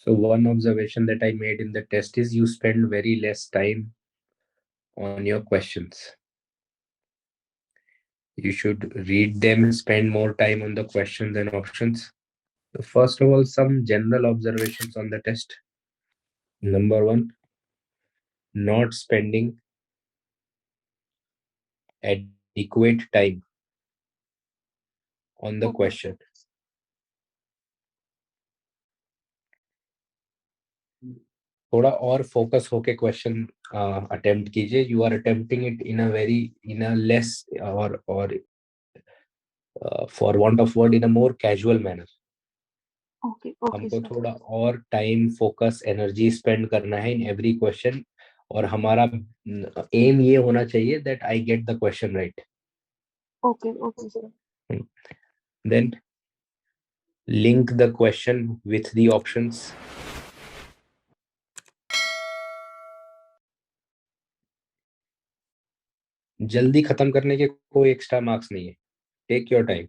So one observation that I made in the test is you spend very less time on your questions. You should read them, spend more time on the questions and options. So first of all, some general observations on the test. Number one, not spending adequate time on the Okay. question. थोड़ा और focus होके question attempt कीजिए. You are attempting it in a less or for want of word in a more casual manner. Okay. Okay, हमको sir. थोड़ा और time, focus, energy spend करना है in every question. और हमारा एम ये होना चाहिए that I get the question right. Okay. Okay, sir. Then link the question with the options. जल्दी खत्म करने के कोई एक्स्ट्रा मार्क्स नहीं है. Take your time.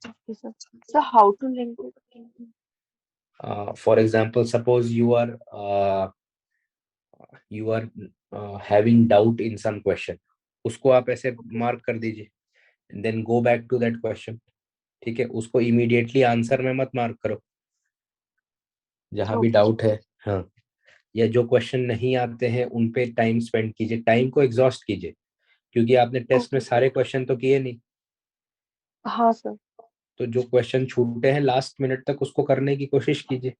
Okay, sir. So how to link it? For example, suppose you are having doubt in some question. उसको आप ऐसे Okay. मार्क कर दीजिए. Then go back to that question. ठीक है, उसको इमीडिएटली आंसर में मत मार्क करो जहां भी Okay, sir. डाउट है. हाँ, या जो क्वेश्चन नहीं आते हैं उन पे टाइम स्पेंड कीजिए. टाइम को एग्जॉस्ट कीजिए, क्योंकि आपने टेस्ट में Okay. सारे क्वेश्चन तो किए नहीं. हाँ, sir. तो जो क्वेश्चन छूटे हैं लास्ट मिनट तक उसको करने की कोशिश कीजिए.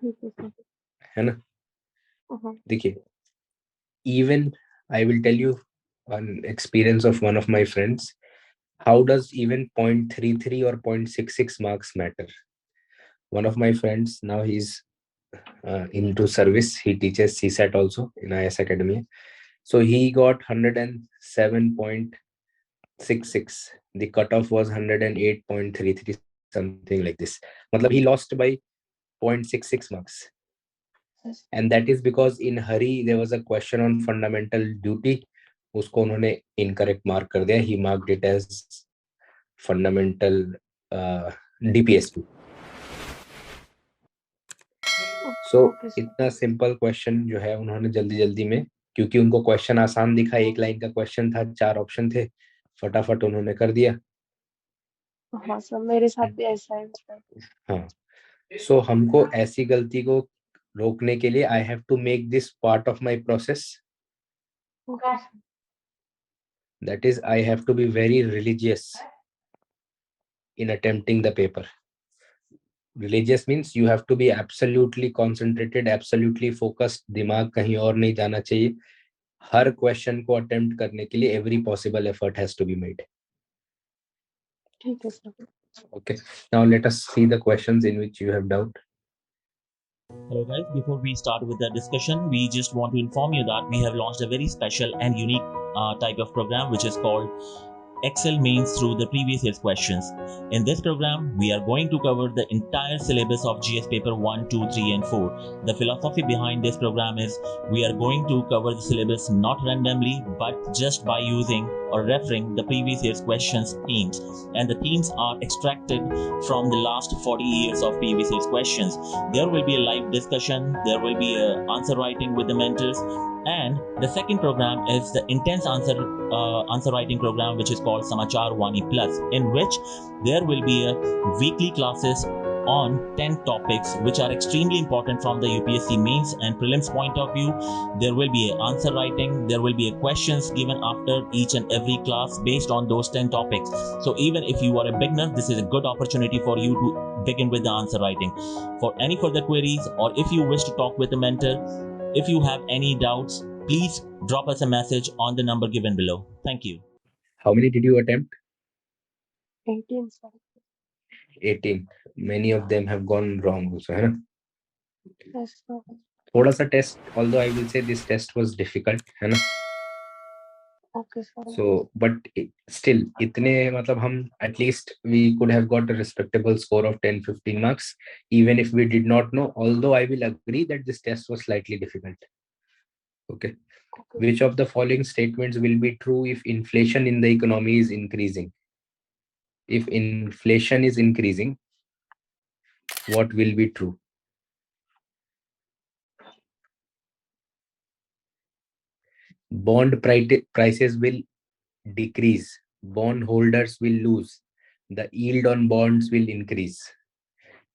ठीक है, sir. है ना. हाँ. देखिए, even I will tell you an experience of one of my friends. How does even 0.33 or 0.66 marks matter? One of my friends, now he's into service. He teaches CSAT also in IS Academy. So he got 107.66. The cutoff was 108.33, something like this. Matlab he lost by 0.66 marks. Yes. And that is because in hurry there was a question on fundamental duty. उसको उन्होंने incorrect mark कर दिया. He marked it as fundamental DPSP. So Okay, sir. इतना simple question जो है उन्होंने जल्दी जल्दी में, क्योंकि उनको question आसान दिखा, एक लाइन का question था, 4 ऑप्शन थे, फटाफट उन्होंने कर दिया. हाँ, सर, मेरे साथ भी ऐसा है, सर. हाँ. So हमको ऐसी गलती को रोकने के लिए I have to make this part of my process. Okay, sir. That is, I have to be very religious in attempting the paper. Religious means you have to be absolutely concentrated, absolutely focused. दिमाग कहीं और नहीं जाना चाहिए. हर question को attempt करने के लिए every possible effort has to be made. ठीक है, sir. Okay. Now let us see the questions in which you have doubt. Hello guys, before we start with the discussion, we just want to inform you that we have launched a very special and unique type of program which is called Excel Mains through the previous year's questions. In this program, we are going to cover the entire syllabus of GS paper 1, 2, 3 and 4. The philosophy behind this program is we are going to cover the syllabus not randomly but just by using or referring the previous year's questions themes, and the themes are extracted from the last 40 years of previous year's questions. There will be a live discussion, there will be a answer writing with the mentors, and the second program is the intense answer writing program which is called Samachar Wani Plus, in which there will be a weekly classes on 10 topics which are extremely important from the UPSC mains and prelims point of view. There will be an answer writing, there will be a questions given after each and every class based on those 10 topics. So even if you are a beginner, this is a good opportunity for you to begin with the answer writing. For any further queries, or if you wish to talk with a mentor, if you have any doubts, please drop us a message on the number given below. Thank you. How many did you attempt? 18, sir. 18. Many of them have gone wrong also, है ना. Yes, sir. थोड़ा सा test, although I will say this test was difficult, है ना. Okay, sir. So but still इतने मतलब हम at least we could have got a respectable score of 10-15 marks even if we did not know, although I will agree that this test was slightly difficult. Okay. Okay. Which of the following statements will be true if inflation in the economy is increasing? If inflation is increasing, what will be true? Bond prices will decrease. Bond holders will lose. The yield on bonds will increase.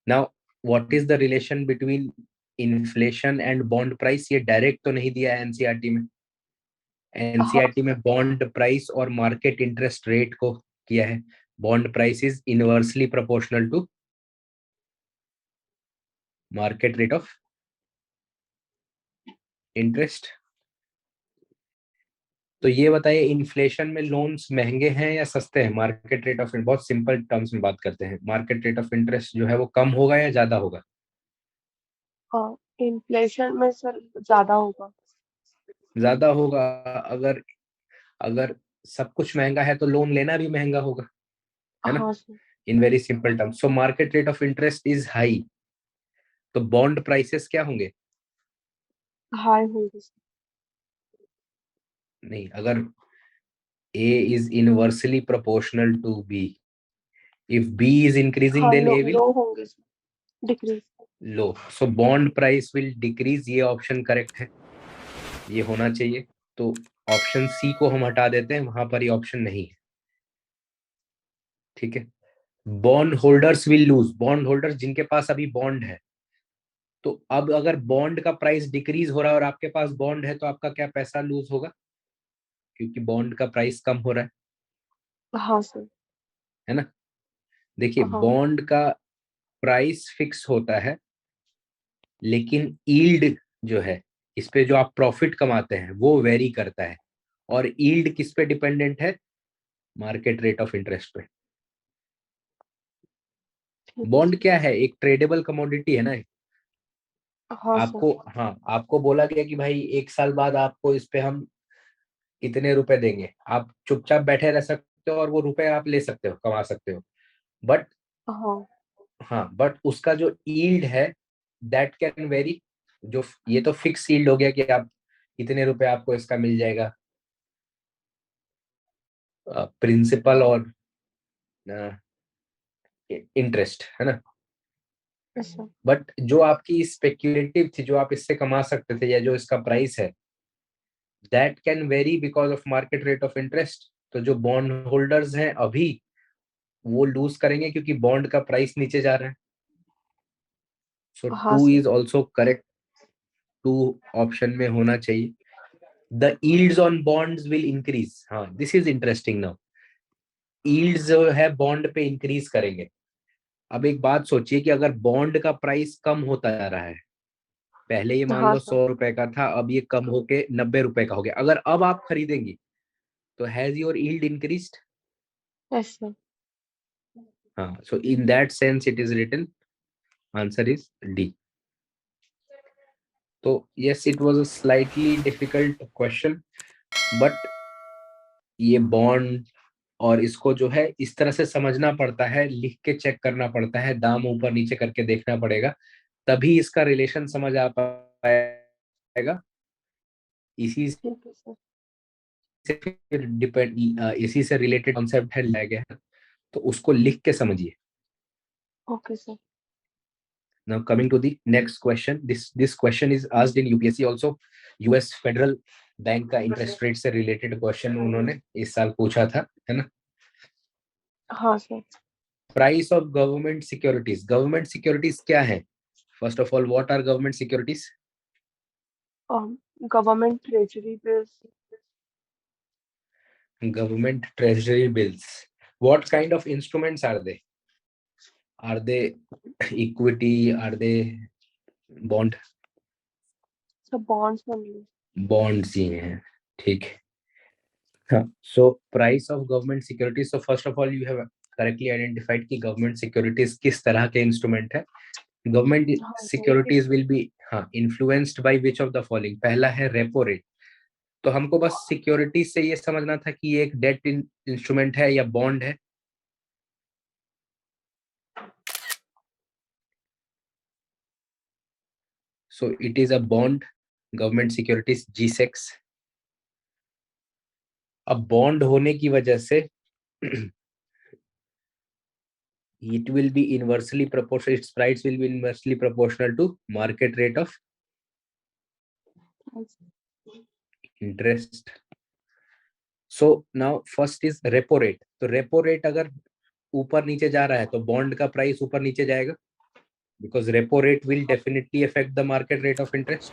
Now, what is the relation between inflation and bond price? ये direct तो नहीं दिया है NCERT में. NCERT में bond price और market interest rate को किया है. Bond price is inversely proportional to market rate of interest. तो ये बताइए, इन्फ्लेशन में लोन्स महंगे हैं या सस्ते हैं? मार्केट रेट ऑफ, बहुत सिंपल टर्म्स में बात करते हैं, मार्केट रेट ऑफ इंटरेस्ट जो है वो कम होगा या ज्यादा होगा? हाँ, इन्फ्लेशन में सर ज्यादा होगा. ज्यादा होगा. अगर अगर सब कुछ महंगा है तो लोन लेना भी महंगा होगा, है ना? हाँ sir. In very simple terms. So market rate of interest is high, तो बॉन्ड प्राइसेस क्या होंगे? हाई होंगे सर. नहीं, अगर A is inversely proportional to B, if B is increasing हाँ, then A will लो होंगे sir. Decrease. low. So bond price will decrease. ये option correct है, ये होना चाहिए. तो ऑप्शन सी को हम हटा देते हैं, वहां पर ये ऑप्शन नहीं है. ठीक है. Bond holders will lose. Bond holders जिनके पास अभी बॉन्ड है, तो अब अगर बॉन्ड का प्राइस डिक्रीज हो रहा है और आपके पास बॉन्ड है, तो आपका क्या पैसा लूज होगा? क्योंकि बॉन्ड का प्राइस कम हो रहा हाँ सर. है ना? देखिए, हाँ. बॉन्ड का प्राइस फिक्स होता है, लेकिन यील्ड जो है, इस पे जो आप प्रॉफिट कमाते हैं वो वेरी करता है. और यील्ड किस पे डिपेंडेंट है? मार्केट रेट ऑफ इंटरेस्ट पे. ठीक है बॉन्ड सर. क्या है? एक ट्रेडेबल कमोडिटी है ना. हाँ सर. आपको, हाँ, आपको बोला गया कि भाई 1 साल बाद आपको इस पे हम इतने रुपए देंगे. आप चुपचाप बैठे रह सकते हो और वो रुपए आप ले सकते हो, कमा सकते हो. बट हाँ. हाँ, बट उसका जो यील्ड है दैट कैन वेरी. जो ये तो फिक्स यील्ड हो गया कि आप इतने रुपए आपको इसका मिल जाएगा, प्रिंसिपल और इंटरेस्ट, है ना? अच्छा. बट जो आपकी स्पेक्यूलेटिव थी, जो आप इससे कमा सकते थे, या जो इसका प्राइस है, that can very because of market rate of interest. तो जो बॉन्ड होल्डर्स हैं अभी, वो लूज करेंगे क्योंकि बॉन्ड का प्राइस नीचे जा रहा है. सो हाँ two sir. Is also correct. Two option में होना चाहिए. The yields on bonds will increase. हाँ, this is interesting now. yields जो है बॉन्ड पे इंक्रीज करेंगे. अब एक बात सोचिए कि अगर बॉन्ड का प्राइस कम होता जा रहा है, पहले ये मान हाँ लो सर. 100 रुपए का था, अब ये कम होके 90 रुपए का हो गया. अगर अब आप खरीदेंगी तो has your yield increased? Yes sir. हाँ, so in that sense it is written, answer is D. तो yes, it was a slightly difficult question, but ये बॉन्ड और इसको जो है इस तरह से समझना पड़ता है, लिख के चेक करना पड़ता है, दाम ऊपर नीचे करके देखना पड़ेगा, तभी इसका रिलेशन समझ आ पाएगा. इसी ठीक है सर. से फिर डिपेंड, इसी से रिलेटेड कॉन्सेप्ट है लाया गया है, तो उसको लिख के समझिए. Okay sir. Now coming to the next question, this question is asked in UPSC also. US federal bank का इंटरेस्ट रेट से रिलेटेड क्वेश्चन उन्होंने इस साल पूछा था, है ना? हाँ sir. Price of government securities. Government securities क्या है? First of all, what are government securities? Government treasury bills. Government treasury bills. What kind of instruments are they? Are they equity? Are they bond? Sir bonds only. Bonds ही हैं. ठीक है. हाँ. So price of government securities. So first of all, you have correctly identified कि government securities किस तरह के instrument है. Government हाँ सर. securities will be, हाँ, influenced by which of the following. पहला है repo rate. तो हमको बस सिक्योरिटीज से ये समझना था कि ये एक डेट इंस्ट्रूमेंट है या बॉन्ड है. So it is a bond, government securities, G6. अब बॉन्ड होने की वजह से it will be inversely proportional. Its price will be inversely proportional to market rate of interest. So now first is repo rate. तो repo rate अगर ऊपर नीचे जा रहा है तो बॉन्ड का प्राइस ऊपर नीचे जाएगा, because repo rate will definitely affect the market rate of interest.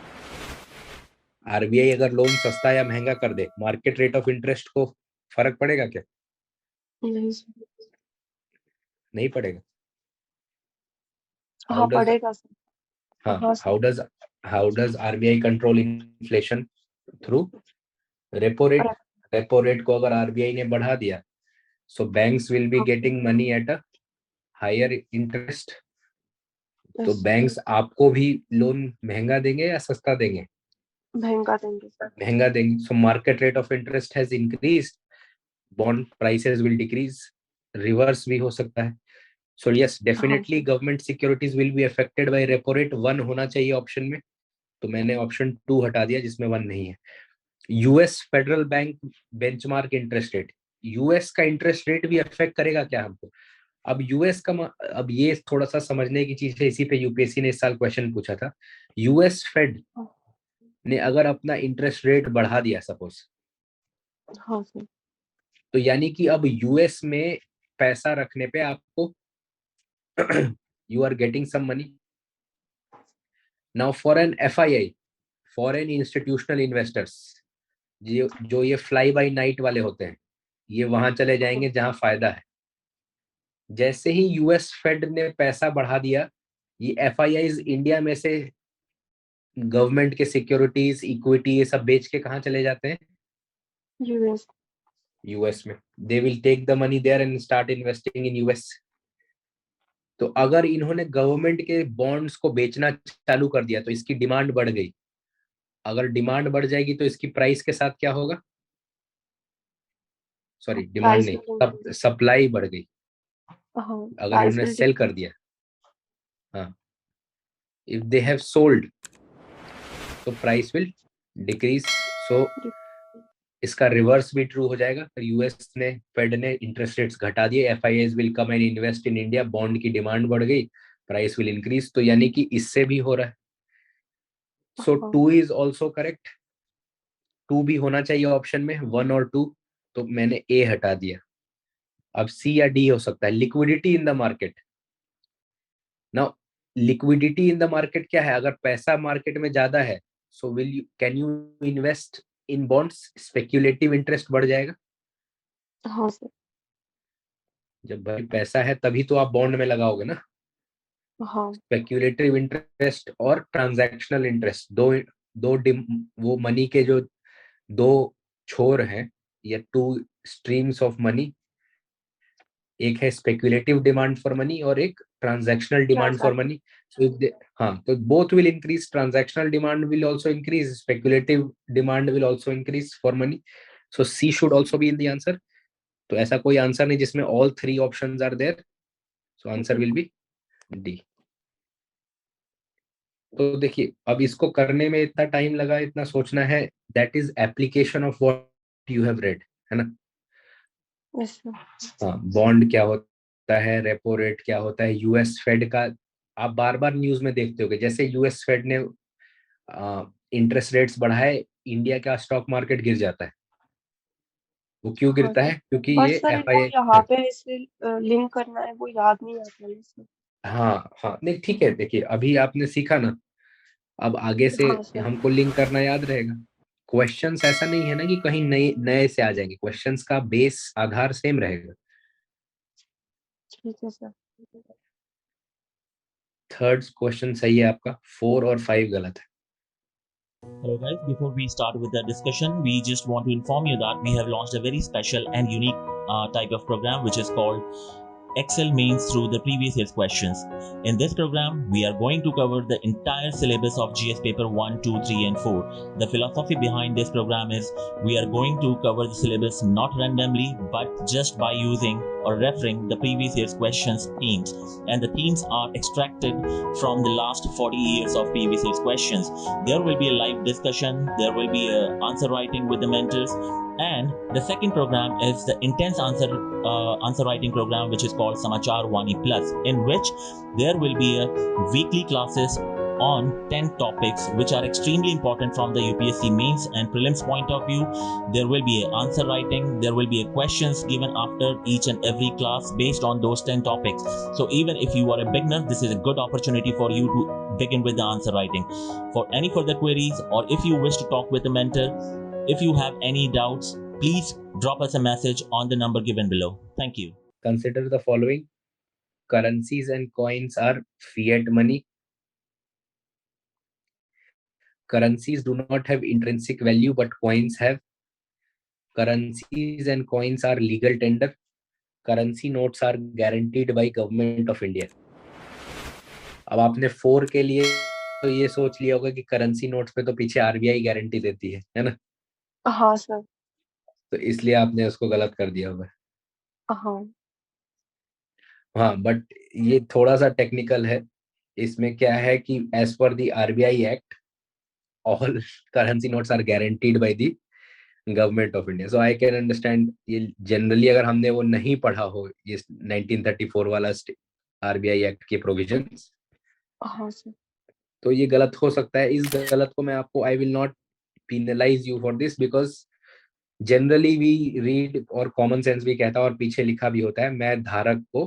RBI अगर लोन सस्ता या महंगा कर दे, मार्केट रेट ऑफ इंटरेस्ट को फर्क पड़ेगा क्या? नहीं सर। नहीं पड़ेगा. हाँ पड़ेगा सर. हाँ, हाँ sir. how does RBI control inflation? Through repo rate. repo rate को अगर RBI ने बढ़ा दिया, so banks will be getting money at a higher interest. तो बैंक्स आपको भी लोन महंगा देंगे या सस्ता देंगे? महंगा देंगे सर. महंगा देंगे. So market rate of interest has increased, bond prices will decrease. Reverse भी हो सकता है. So yes, definitely government securities will be affected by repo rate. 1 होना चाहिए ऑप्शन में, तो मैंने ऑप्शन 2 हटा दिया जिसमें 1 नहीं है. US federal bank benchmark interest rate. US का इंटरेस्ट रेट भी अफेक्ट करेगा क्या हमको? अब यूएस का अब ये थोड़ा सा समझने की चीज है, इसी पे यूपीएससी ने इस साल क्वेश्चन पूछा था. यूएस फेड ने अगर अपना इंटरेस्ट रेट बढ़ा दिया सपोज, हाँ सर. तो यानी कि अब यूएस में पैसा रखने पे आपको you are getting some money. Now for an FII, foreign institutional investors, जो ये फ्लाई बाय नाइट वाले होते हैं, ये वहां चले जाएंगे जहां फायदा है. जैसे ही यूएस फेड ने पैसा बढ़ा दिया, ये FIIs इंडिया में से गवर्नमेंट के सिक्योरिटीज, इक्विटी, ये सब बेच के कहाँ चले जाते हैं? यूएस में. They will take the money there and start investing in US. तो अगर इन्होंने गवर्नमेंट के बॉन्ड्स को बेचना चालू कर दिया तो इसकी डिमांड बढ़ गई. अगर डिमांड बढ़ जाएगी तो इसकी प्राइस के साथ क्या होगा? सॉरी, डिमांड नहीं, सप्लाई बढ़ गई. अगर इन्होंने सेल कर दिया, हाँ, इफ दे हैव सोल्ड तो प्राइस विल डिक्रीज. सो इसका रिवर्स भी ट्रू हो जाएगा. यूएस ने, फेड ने इंटरेस्ट रेट्स घटा दिए, FIIs will come and invest in India, bond की डिमांड बढ़ गई, प्राइस विल इंक्रीज. तो यानी कि इससे भी हो रहा है. सो 2 इज ऑल्सो करेक्ट. 2 भी होना चाहिए ऑप्शन में, 1 और 2. तो मैंने ए हटा दिया. अब सी या डी हो सकता है. Liquidity in the market. Now liquidity in the market क्या है? अगर पैसा मार्केट में ज्यादा है, so can you invest in bonds? Speculative interest बढ़ जाएगा. हाँ सर. जब भाई पैसा है तभी तो आप बॉन्ड में लगाओगे ना. हाँ. स्पेक्यूलेटिव इंटरेस्ट और ट्रांजैक्शनल इंटरेस्ट, दो वो मनी के जो 2 छोर हैं, या 2 स्ट्रीम्स ऑफ मनी. एक है स्पेक्यूलेटिव डिमांड फॉर मनी और एक ट्रांजैक्शनल डिमांड फॉर मनी. हाँ, तो both will increase. Transactional demand will also increase, speculative demand will also increase for money. So C should also be in the answer. तो ऐसा कोई answer नहीं जिसमें all 3 options are there. So answer will be D. तो देखिए, अब इसको करने में इतना टाइम लगा, इतना सोचना है, that is application of what you have read, है ना. हाँ, बॉन्ड क्या होता है, रेपो रेट क्या होता है, यूएस फेड का आप बार बार न्यूज में देखते होगे. जैसे यूएस फेड ने इंटरेस्ट रेट्स बढ़ाए, इंडिया का स्टॉक मार्केट गिर जाता है. वो क्यों गिरता है? क्योंकि ये एफआईआई यहाँ पे इसे लिंक करना है, वो याद नहीं आता है. हाँ, नहीं ठीक है. देखिए, अभी आपने सीखा ना, अब आगे से हमको लिंक करना याद रहेगा. क्वेश्चंस ऐसा नहीं है ना कि कहीं नए से आ जाएंगे. क्वेश्चंस का बेस, आधार सेम रहेगा. ठीक है सर. 3rd क्वेश्चन सही है आपका, 4 और 5 गलत है. Hello guys, before we start with the discussion, we just want to inform you that we have launched a very special and unique type of program which is called Excel Mains through the previous year's questions. In this program, we are going to cover the entire syllabus of GS paper 1, 2, 3 and 4. The philosophy behind this program is we are going to cover the syllabus not randomly but just by using or referring the previous year's questions themes, and the themes are extracted from the last 40 years of previous year's questions. There will be a live discussion, there will be a answer writing with the mentors, And the second program is the intense answer writing program, which is called Samachar Wani Plus, in which there will be a weekly classes on 10 topics which are extremely important from the UPSC mains and prelims point of view. There will be an answer writing, there will be a questions given after each and every class based on those 10 topics. So even if you are a beginner, this is a good opportunity for you to begin with the answer writing. For any further queries, or if you wish to talk with a mentor, if you have any doubts, please drop us a message on the number given below. Thank you. Consider the following. Currencies and coins are fiat money. Currencies do not have intrinsic value, but coins have. Currencies and coins are legal tender. Currency notes are guaranteed by Government of India. अब आपने 4 के लिए तो ये सोच लिया होगा कि करेंसी नोट्स पे तो पीछे आरबीआई गारंटी देती है ना? हाँ सर। तो इसलिए आपने उसको गलत कर दिया होगा। हाँ। हाँ, बट ये थोड़ा सा टेक्निकल है। इसमें क्या है कि as per the RBI act all currency notes are guaranteed by the government of India. So I can understand ये जनरली अगर हमने वो नहीं पढ़ा हो ये 1934 वाला आरबीआई एक्ट के प्रोविजंस, हाँ सर। तो ये गलत हो सकता है। इस गलत को मैं आपको I will not penalize you for this because generally we read और common sense भी कहता है और पीछे लिखा भी होता है, मैं धारक को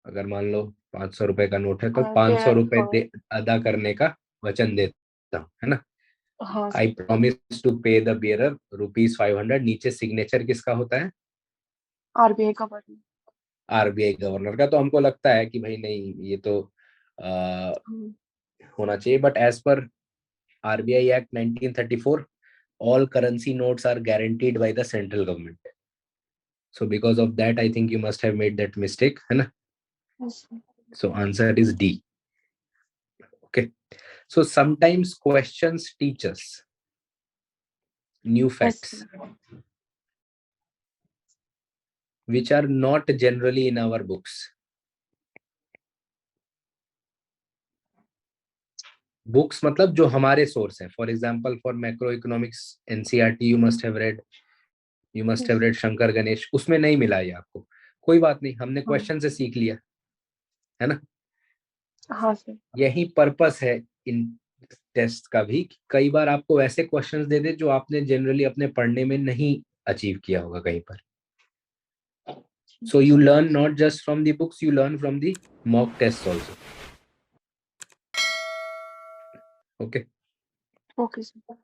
अगर मान लो 500 रुपए का नोट है तो 500 रुपए अदा करने का वचन देता हूँ, है ना? हाँ आई सर। प्रॉमिस टू पे द बियरर ₹500। नीचे सिग्नेचर किसका होता है? आरबीआई का बटन। आरबीआई गवर्नर का। तो हमको लगता है कि भाई नहीं ये तो होना चाहिए, but as per RBI act 1934 all currency notes are guaranteed by the central government. So because of that, I think you must have made that mistake, है ना? Yes, sir. So answer is D. Okay. So sometimes questions teach us new Yes, facts sir. which are not generally in our books. Books मतलब जो हमारे source हैं. For example, for macroeconomics NCERT you must have read. You must have read Shankar Ganesh. उसमें नहीं मिला ये आपको. कोई बात नहीं, हमने क्वेश्चन से सीख लिया, है ना? हाँ सर। यही पर्पस है इन टेस्ट का भी। कई बार आपको ऐसे क्वेश्चंस दे दे जो आपने जनरली अपने पढ़ने में नहीं अचीव किया होगा कहीं पर। So you learn not just from the books, you learn from the mock test also. Okay okay sir.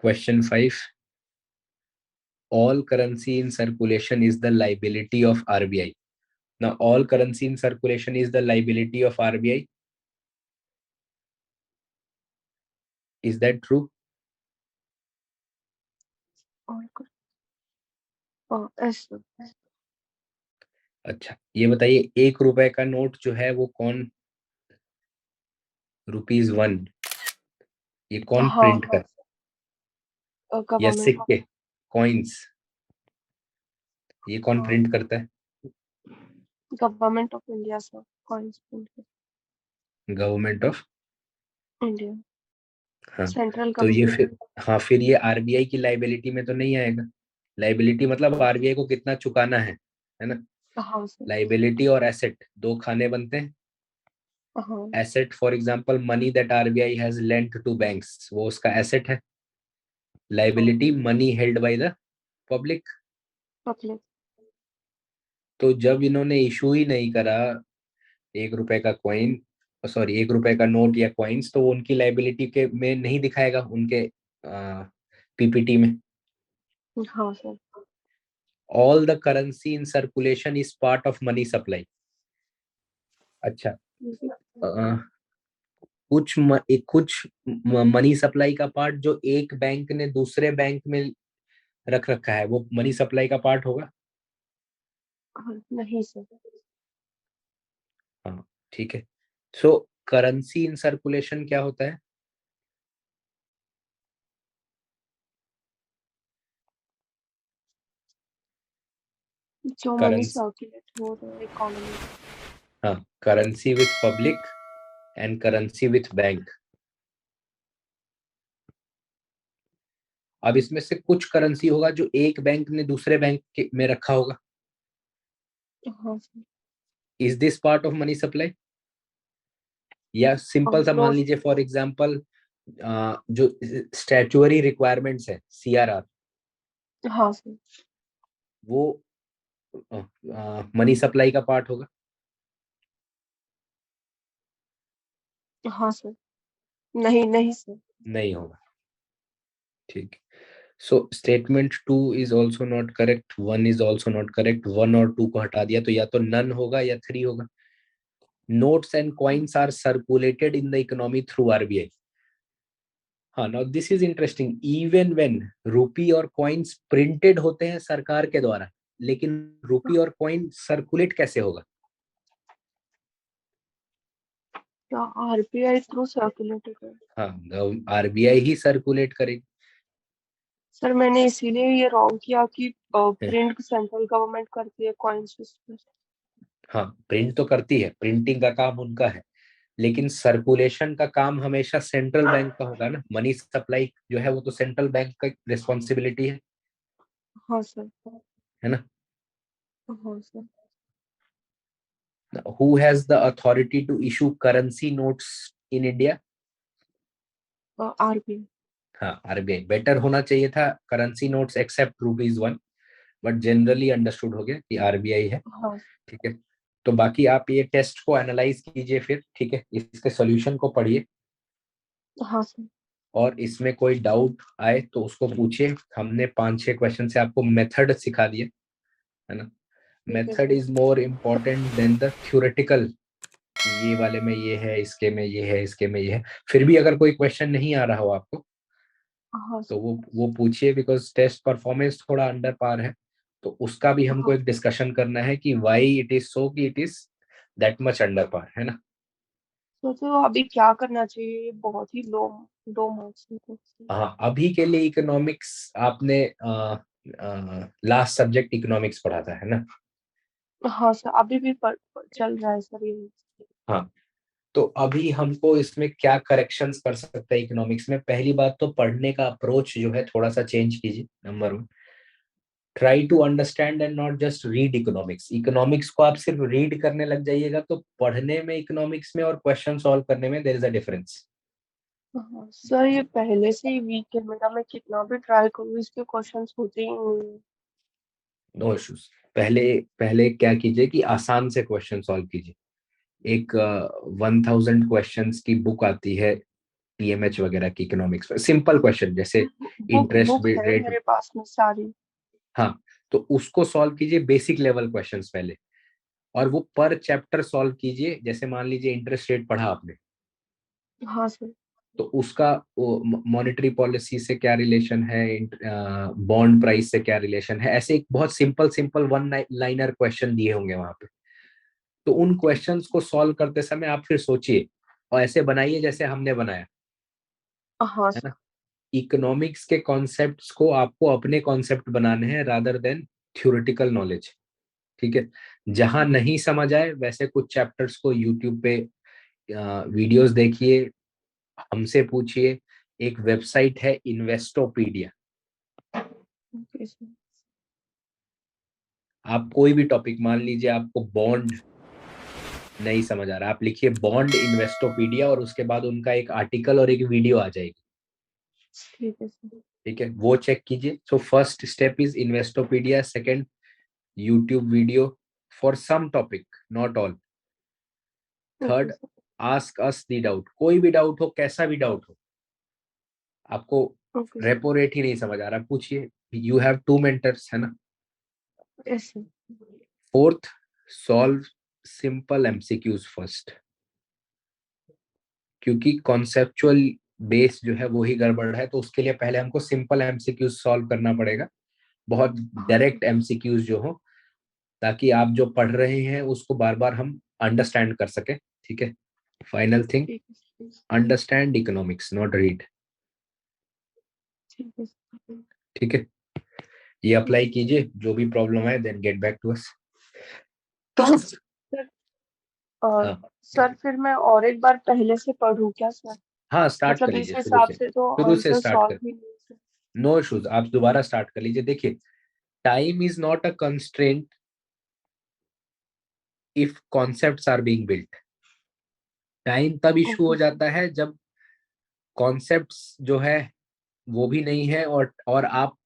Question 5, all currency in circulation is the liability of RBI. Now all currency in circulation is the liability of RBI. Is that true? Yes sir. अच्छा, ये बताइए 1 रुपए का note जो है वो कौन, ₹1, ये कौन प्रिंट कर, या गवर्नमेंट। सिक्के, कॉइन्स, ये कौन प्रिंट करता है? Government of India sir. Coins print government of India. हाँ, सेंट्रल तो ये गवर्नमेंट। फिर हाँ, फिर ये आरबीआई की लाइबिलिटी में तो नहीं आएगा। लाइबिलिटी मतलब आरबीआई को कितना चुकाना है ना? हाँ सर। लाइबिलिटी और एसेट दो खाने बनते हैं। हाँ। Asset for example money that RBI has lent to banks, वो उसका एसेट है। Liability money held by the public. Public. तो जब इन्होंने इशू ही नहीं करा 1 रुपए का कॉइन, सॉरी 1 रुपए का नोट या कॉइन्स, तो उनकी लाइबिलिटी के में नहीं दिखाएगा उनके पीपीटी में। हाँ sir. All the currency in circulation is part of money supply. अच्छा, कुछ मनी सप्लाई का पार्ट जो एक बैंक ने दूसरे बैंक में रख रखा है वो मनी सप्लाई का पार्ट होगा? नहीं सर। हाँ, ठीक है। सो करेंसी इन सर्कुलेशन क्या होता है? जो मनी सर्कुलेट हो रहा है इकोनॉमी। हाँ, currency with public and currency with bank. अब इसमें से कुछ करेंसी होगा जो एक बैंक ने दूसरे बैंक में रखा होगा. हाँ sir. Is this part of money supply? या सिंपल सा नो. मान लीजिए फॉर एग्जांपल जो स्टैट्यूअरी रिक्वायरमेंट्स है CRR, हाँ सर. वो मनी सप्लाई का पार्ट होगा? हाँ सर. नहीं नहीं सर. नहीं होगा. ठीक. So statement 2 is also not correct, 1 is also not correct. 1 और 2 को हटा दिया तो या तो नन होगा या 3 होगा. Notes and coins are circulated in the economy through RBI. हाँ, now this is interesting. Even when रुपी और कॉइन्स प्रिंटेड होते हैं सरकार के द्वारा, लेकिन रुपी और कॉइन सर्कुलेट कैसे होगा? RBI थ्रू सर्कुलेटेड है. हाँ, RBI ही सर्कुलेट करेगी. सर मैंने इसीलिए ये रॉन्ग किया कि प्रिंट सेंट्रल गवर्नमेंट करती है कॉइन्स पे. हाँ, प्रिंट तो करती है, प्रिंटिंग का काम उनका है, लेकिन सर्कुलेशन का काम हमेशा सेंट्रल बैंक का होगा ना. मनी सप्लाई जो है वो तो सेंट्रल बैंक का रिस्पॉन्सिबिलिटी हाँ सर. है ना. हाँ sir. Who has the authority to issue currency notes in India? RBI. हाँ, RBI. बेटर होना चाहिए था currency notes except ₹1, but generally understood हो गया कि RBI है. हाँ. ठीक है. तो बाकी आप ये टेस्ट को एनालाइज कीजिए फिर. ठीक है, इसके सॉल्यूशन को पढ़िए, हाँ सर. और इसमें कोई डाउट आए तो उसको पूछिए. हमने 5-6 क्वेश्चन से आपको मेथड सिखा दिए, है ना. Method is more important then the theoretical. ये वाले में ये है, इसके में ये है, इसके में ये है. फिर भी अगर कोई क्वेश्चन नहीं आ रहा हो आपको हाँ तो सर. वो पूछिए, बिकॉज टेस्ट परफॉर्मेंस थोड़ा अंडर पार है. तो उसका भी हमको हाँ. एक डिस्कशन करना है कि वाई इट इज सो कि it is that much under par, है ना. तो अभी क्या करना चाहिए? ये बहुत ही लो लो मार्क्स हैं. हाँ, अभी के लिए इकोनॉमिक्स आपने लास्ट सब्जेक्ट इकोनॉमिक्स पढ़ा था, है ना. हाँ सर, अभी भी चल रहा है सर ये. हाँ, तो अभी हमको इसमें क्या करेक्शंस कर सकते हैं इकोनॉमिक्स में. पहली बात तो पढ़ने का अप्रोच जो है थोड़ा सा चेंज कीजिए. Number 1, try to understand and not just read economics. Economics को आप सिर्फ रीड करने लग जाइएगा तो पढ़ने में इकोनॉमिक्स में और क्वेश्चन सॉल्व करने में देयर इज अ डिफरेंस. हाँ सर, ये पहले से ही वीक है मेरा. मैं कितना भी ट्राई करूँ इसके क्वेश्चंस होते ही नहीं हैं. No issues. पहले पहले क्या कीजिए कि आसान से क्वेश्चन सॉल्व कीजिए. एक 1000 क्वेश्चंस की बुक आती है PMH वगैरह की इकोनॉमिक्स में. सिंपल क्वेश्चन जैसे इंटरेस्ट बुक है रेट. मेरे पास में सारी. हाँ, तो उसको सॉल्व कीजिए, बेसिक लेवल क्वेश्चंस पहले, और वो पर चैप्टर सॉल्व कीजिए. जैसे मान लीजिए इंटरेस्ट रेट पढ़ा आपने, हाँ सर. तो उसका मॉनेटरी पॉलिसी से क्या रिलेशन है, बॉन्ड प्राइस से क्या रिलेशन है, ऐसे एक बहुत simple simple one liner question दिए होंगे वहां पे. तो उन क्वेश्चंस को सॉल्व करते समय आप फिर सोचिए और ऐसे बनाइए जैसे हमने बनाया, हाँ है सर. ना. इकोनॉमिक्स के कॉन्सेप्ट्स को आपको अपने कॉन्सेप्ट बनाने हैं रादर देन थ्योरेटिकल नॉलेज. ठीक है. जहां नहीं समझ आए वैसे कुछ चैप्टर्स को यूट्यूब पे वीडियोस देखिए, हमसे पूछिए. एक वेबसाइट है इन्वेस्टोपीडिया. Okay sir. आप कोई भी टॉपिक मान लीजिए, आपको बॉन्ड नहीं समझ आ रहा, आप लिखिए बॉन्ड इन्वेस्टोपीडिया और उसके बाद उनका एक आर्टिकल और एक वीडियो आ जाएगी. ठीक है सर. ठीक है, वो चेक कीजिए. So first step is Investopedia. Second, YouTube video for some topic, not all. Okay third, sir. Ask us the doubt. कोई भी डाउट हो, कैसा भी डाउट हो, आपको ओके सर. रेपो रेट ही नहीं समझ आ रहा, पूछिए. यू हैव 2 मेंटर्स, है ना. Yes sir. Fourth, solve simple MCQs first, क्योंकि कॉन्सेप्चुअल बेस जो है वो ही गड़बड़ है. तो उसके लिए पहले हमको सिंपल MCQs सॉल्व करना पड़ेगा, बहुत हाँ सर. डायरेक्ट MCQs जो हो, ताकि आप जो पढ़ रहे हैं उसको बार बार हम अंडरस्टैंड कर सके. ठीक है. फाइनल थिंग, ठीक है sir. Understand economics, not read. ठीक है सर. ठीक है, ये अप्लाई कीजिए. जो भी प्रॉब्लम है then get back to us. Sir, हाँ, सर फिर मैं और एक बार पहले से पढूं क्या सर? हाँ, स्टार्ट कर मतलब इस लीजिए शुरू हिसाब से. से तो शुरू से आंसर स्टार्ट कर. सॉल्व ही नहीं सर. नो इश्यूज, आप दोबारा स्टार्ट कर लीजिए. देखिए, time is not a constraint if concepts are being built. Time तब इशू हो ओके सर. जाता है जब कॉन्सेप्ट्स जो है वो भी नहीं है, और आप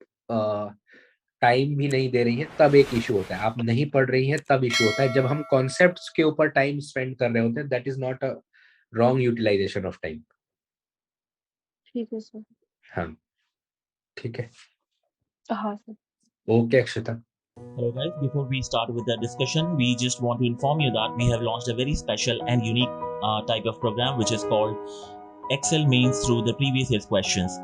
टाइम भी नहीं दे रही हैं, तब एक इशू होता है. आप नहीं पढ़ रही हैं तब इशू होता है. जब हम कॉन्सेप्ट्स के ऊपर टाइम स्पेंड कर रहे होते हैं, that is not a wrong utilisation of time. ठीक है सर. हाँ, ठीक है. हाँ sir. Okay Akshata. Hello guys, before we start with the discussion, we just want to inform you that we have launched a very special and unique type of program which is called Excel Mains through the previous year's questions.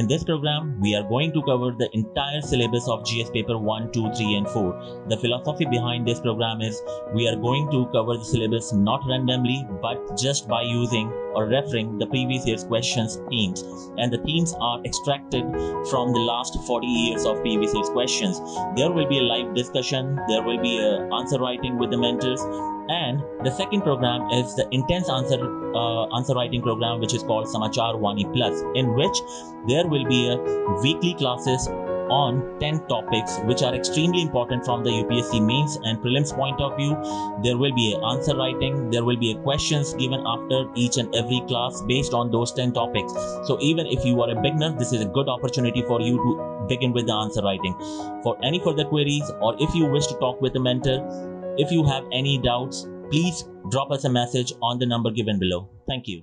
In this program, we are going to cover the entire syllabus of GS paper 1, 2, 3 and 4. The philosophy behind this program is we are going to cover the syllabus not randomly but just by using or referring the previous year's questions themes, and the themes are extracted from the last 40 years of previous year's questions. There will be a live discussion, there will be a answer writing with the mentors, and the second program is the intense answer writing program which is called Samachar Wani Plus, in which there will be a weekly classes on 10 topics which are extremely important from the UPSC mains and prelims point of view. There will be a answer writing, there will be a questions given after each and every class based on those 10 topics. So even if you are a beginner, this is a good opportunity for you to begin with the answer writing. For any further queries, or if you wish to talk with a mentor, if you have any doubts, please drop us a message on the number given below. Thank you.